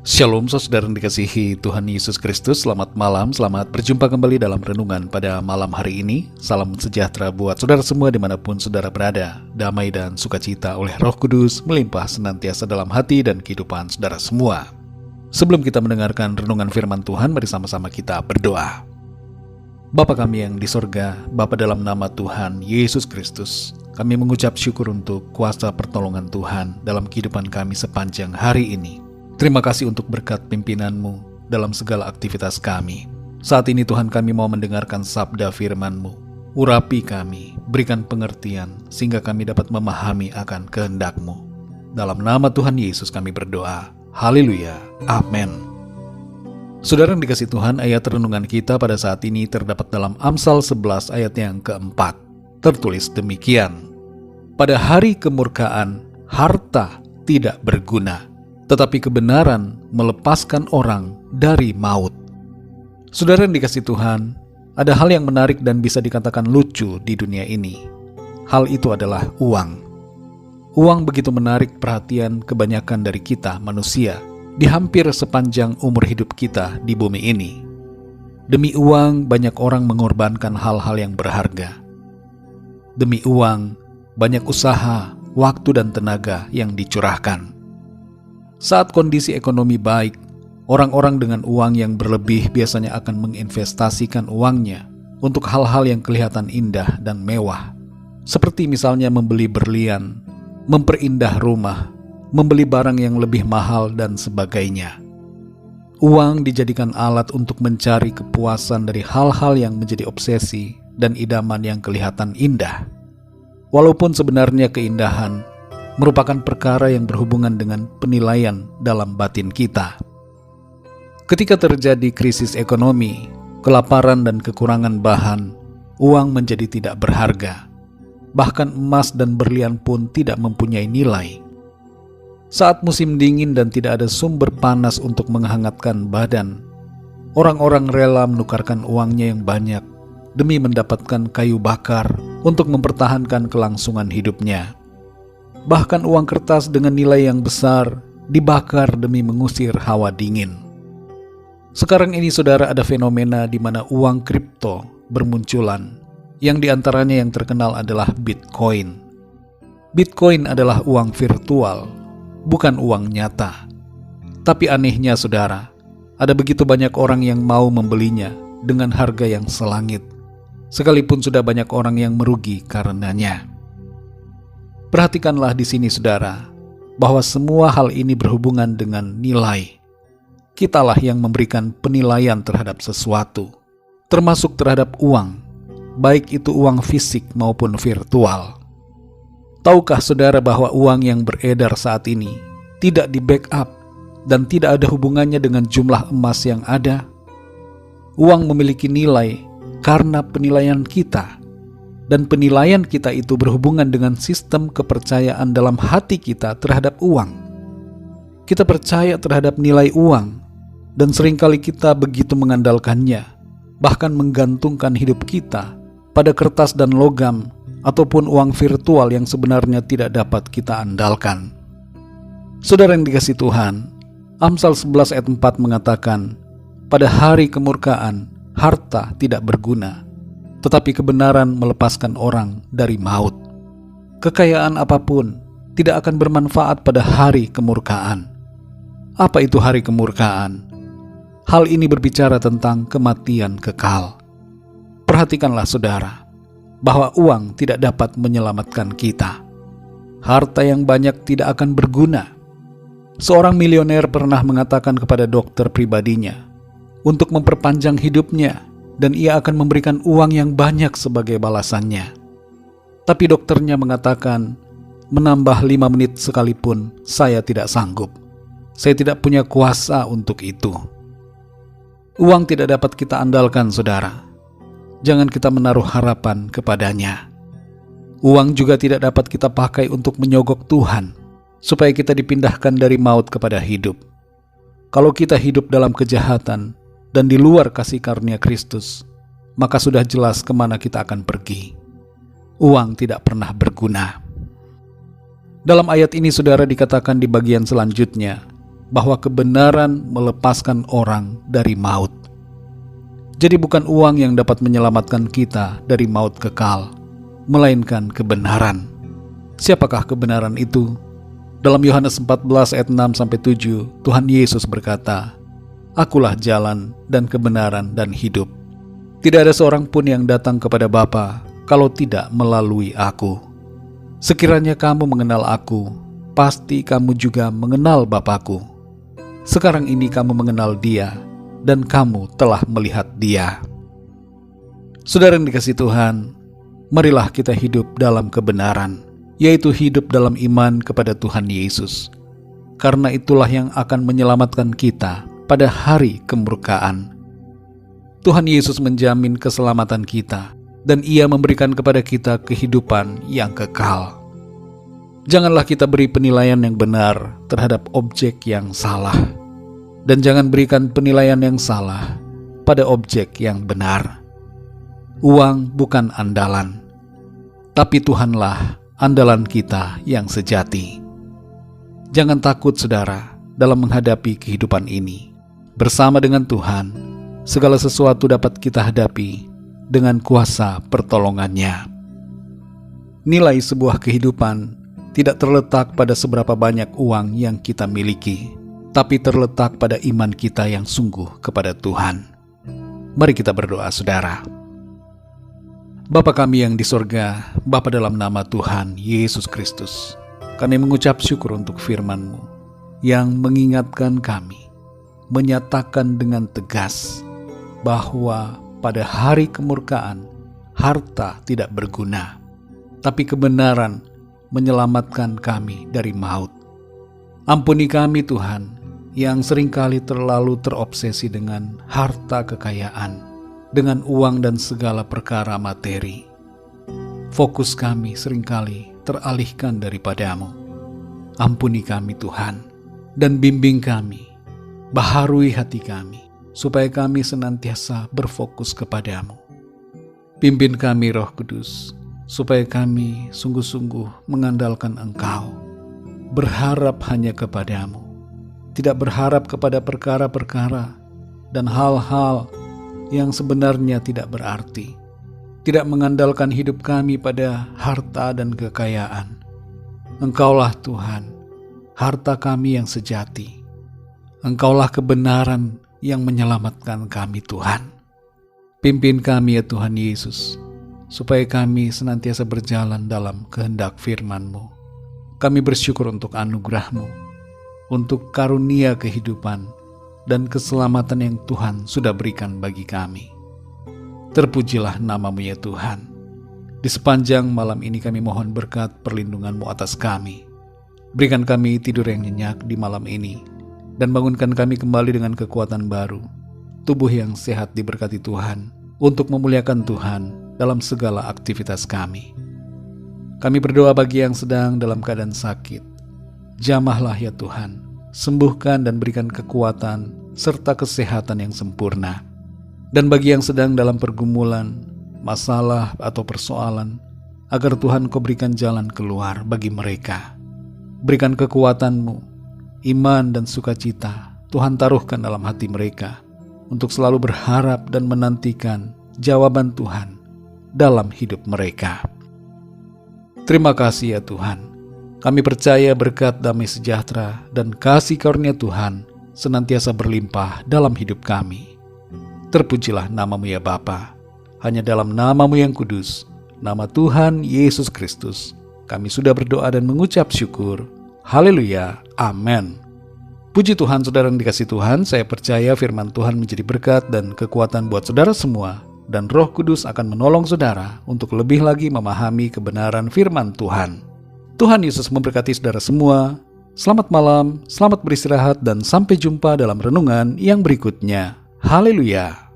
Shalom saudara yang dikasihi Tuhan Yesus Kristus. Selamat malam, selamat berjumpa kembali dalam renungan pada malam hari ini. Salam sejahtera buat saudara semua dimanapun saudara berada. Damai dan sukacita oleh Roh Kudus melimpah senantiasa dalam hati dan kehidupan saudara semua. Sebelum kita mendengarkan renungan firman Tuhan, mari sama-sama kita berdoa. Bapa kami yang di sorga, Bapa dalam nama Tuhan Yesus Kristus, kami mengucap syukur untuk kuasa pertolongan Tuhan dalam kehidupan kami sepanjang hari ini. Terima kasih untuk berkat pimpinan-Mu dalam segala aktivitas kami. Saat ini Tuhan, kami mau mendengarkan sabda firman-Mu. Urapi kami, berikan pengertian, sehingga kami dapat memahami akan kehendak-Mu. Dalam nama Tuhan Yesus kami berdoa. Haleluya. Amin. Saudara yang dikasihi Tuhan, ayat renungan kita pada saat ini terdapat dalam Amsal 11 ayat yang keempat. Tertulis demikian. Pada hari kemurkaan, harta tidak berguna, tetapi kebenaran melepaskan orang dari maut. Saudara yang dikasihi Tuhan, ada hal yang menarik dan bisa dikatakan lucu di dunia ini. Hal itu adalah uang. Uang begitu menarik perhatian kebanyakan dari kita manusia di hampir sepanjang umur hidup kita di bumi ini. Demi uang, banyak orang mengorbankan hal-hal yang berharga. Demi uang, banyak usaha, waktu dan tenaga yang dicurahkan. Saat kondisi ekonomi baik, orang-orang dengan uang yang berlebih biasanya akan menginvestasikan uangnya untuk hal-hal yang kelihatan indah dan mewah. Seperti misalnya membeli berlian, memperindah rumah, membeli barang yang lebih mahal dan sebagainya. Uang dijadikan alat untuk mencari kepuasan dari hal-hal yang menjadi obsesi dan idaman yang kelihatan indah. Walaupun sebenarnya keindahan merupakan perkara yang berhubungan dengan penilaian dalam batin kita. Ketika terjadi krisis ekonomi, kelaparan dan kekurangan bahan, uang menjadi tidak berharga. Bahkan emas dan berlian pun tidak mempunyai nilai. Saat musim dingin dan tidak ada sumber panas untuk menghangatkan badan, orang-orang rela menukarkan uangnya yang banyak demi mendapatkan kayu bakar untuk mempertahankan kelangsungan hidupnya. Bahkan uang kertas dengan nilai yang besar dibakar demi mengusir hawa dingin. Sekarang ini saudara, ada fenomena di mana uang kripto bermunculan, yang diantaranya yang terkenal adalah Bitcoin. Bitcoin adalah uang virtual, bukan uang nyata. Tapi anehnya saudara, ada begitu banyak orang yang mau membelinya dengan harga yang selangit, sekalipun sudah banyak orang yang merugi karenanya. Perhatikanlah di sini saudara, bahwa semua hal ini berhubungan dengan nilai. Kitalah yang memberikan penilaian terhadap sesuatu, termasuk terhadap uang, baik itu uang fisik maupun virtual. Tahukah saudara bahwa uang yang beredar saat ini tidak di-backup dan tidak ada hubungannya dengan jumlah emas yang ada? Uang memiliki nilai karena penilaian kita. Dan penilaian kita itu berhubungan dengan sistem kepercayaan dalam hati kita terhadap uang. Kita percaya terhadap nilai uang, dan seringkali kita begitu mengandalkannya, bahkan menggantungkan hidup kita pada kertas dan logam ataupun uang virtual yang sebenarnya tidak dapat kita andalkan. Saudara yang dikasihi Tuhan, Amsal 11 ayat 4 mengatakan, pada hari kemurkaan, harta tidak berguna, tetapi kebenaran melepaskan orang dari maut. Kekayaan apapun tidak akan bermanfaat pada hari kemurkaan. Apa itu hari kemurkaan? Hal ini berbicara tentang kematian kekal. Perhatikanlah saudara, bahwa uang tidak dapat menyelamatkan kita. Harta yang banyak tidak akan berguna. Seorang milioner pernah mengatakan kepada dokter pribadinya untuk memperpanjang hidupnya, dan ia akan memberikan uang yang banyak sebagai balasannya. Tapi dokternya mengatakan, menambah 5 menit sekalipun saya tidak sanggup. Saya tidak punya kuasa untuk itu. Uang tidak dapat kita andalkan saudara. Jangan kita menaruh harapan kepadanya. Uang juga tidak dapat kita pakai untuk menyogok Tuhan, supaya kita dipindahkan dari maut kepada hidup. Kalau kita hidup dalam kejahatan dan di luar kasih karunia Kristus, maka sudah jelas kemana kita akan pergi. Uang tidak pernah berguna. Dalam ayat ini saudara dikatakan di bagian selanjutnya, bahwa kebenaran melepaskan orang dari maut. Jadi bukan uang yang dapat menyelamatkan kita dari maut kekal, melainkan kebenaran. Siapakah kebenaran itu? Dalam Yohanes 14 ayat 6-7, Tuhan Yesus berkata, "Akulah jalan dan kebenaran dan hidup. Tidak ada seorang pun yang datang kepada Bapa kalau tidak melalui Aku. Sekiranya kamu mengenal Aku, pasti kamu juga mengenal Bapa-Ku. Sekarang ini kamu mengenal Dia, dan kamu telah melihat Dia." Saudara yang dikasihi Tuhan, marilah kita hidup dalam kebenaran, yaitu hidup dalam iman kepada Tuhan Yesus. Karena itulah yang akan menyelamatkan kita pada hari kemurkaan. Tuhan Yesus menjamin keselamatan kita, dan Ia memberikan kepada kita kehidupan yang kekal. Janganlah kita beri penilaian yang benar terhadap objek yang salah, dan jangan berikan penilaian yang salah pada objek yang benar. Uang bukan andalan, tapi Tuhanlah andalan kita yang sejati. Jangan takut, saudara, dalam menghadapi kehidupan ini. Bersama dengan Tuhan, segala sesuatu dapat kita hadapi dengan kuasa pertolongannya. Nilai sebuah kehidupan tidak terletak pada seberapa banyak uang yang kita miliki, tapi terletak pada iman kita yang sungguh kepada Tuhan. Mari kita berdoa, saudara. Bapa kami yang di sorga, Bapa dalam nama Tuhan Yesus Kristus, kami mengucap syukur untuk firman-Mu yang mengingatkan kami, menyatakan dengan tegas bahwa pada hari kemurkaan harta tidak berguna, tapi kebenaran menyelamatkan kami dari maut. Ampuni kami Tuhan, yang seringkali terlalu terobsesi dengan harta kekayaan, dengan uang dan segala perkara materi. Fokus kami seringkali teralihkan daripada-Mu. Ampuni kami Tuhan, dan bimbing kami, baharui hati kami, supaya kami senantiasa berfokus kepada-Mu. Pimpin kami Roh Kudus, supaya kami sungguh-sungguh mengandalkan Engkau, berharap hanya kepada-Mu, tidak berharap kepada perkara-perkara dan hal-hal yang sebenarnya tidak berarti, tidak mengandalkan hidup kami pada harta dan kekayaan. Engkaulah Tuhan, harta kami yang sejati. Engkaulah kebenaran yang menyelamatkan kami Tuhan. Pimpin kami ya Tuhan Yesus, supaya kami senantiasa berjalan dalam kehendak firman-Mu. Kami bersyukur untuk anugerah-Mu, untuk karunia kehidupan dan keselamatan yang Tuhan sudah berikan bagi kami. Terpujilah nama-Mu ya Tuhan. Di sepanjang malam ini kami mohon berkat perlindungan-Mu atas kami. Berikan kami tidur yang nyenyak di malam ini, dan bangunkan kami kembali dengan kekuatan baru, tubuh yang sehat diberkati Tuhan, untuk memuliakan Tuhan dalam segala aktivitas kami. Kami berdoa bagi yang sedang dalam keadaan sakit. Jamahlah ya Tuhan, sembuhkan dan berikan kekuatan serta kesehatan yang sempurna. Dan bagi yang sedang dalam pergumulan, masalah atau persoalan, agar Tuhan Kau berikan jalan keluar bagi mereka. Berikan kekuatan-Mu, iman dan sukacita Tuhan taruhkan dalam hati mereka, untuk selalu berharap dan menantikan jawaban Tuhan dalam hidup mereka. Terima kasih ya Tuhan. Kami percaya berkat damai sejahtera dan kasih karunia Tuhan senantiasa berlimpah dalam hidup kami. Terpujilah nama-Mu ya Bapa. Hanya dalam nama-Mu yang kudus, nama Tuhan Yesus Kristus, kami sudah berdoa dan mengucap syukur. Haleluya. Amin. Puji Tuhan, saudara yang dikasihi Tuhan, saya percaya firman Tuhan menjadi berkat dan kekuatan buat saudara semua, dan Roh Kudus akan menolong saudara untuk lebih lagi memahami kebenaran firman Tuhan. Tuhan Yesus memberkati saudara semua. Selamat malam, selamat beristirahat, dan sampai jumpa dalam renungan yang berikutnya. Haleluya.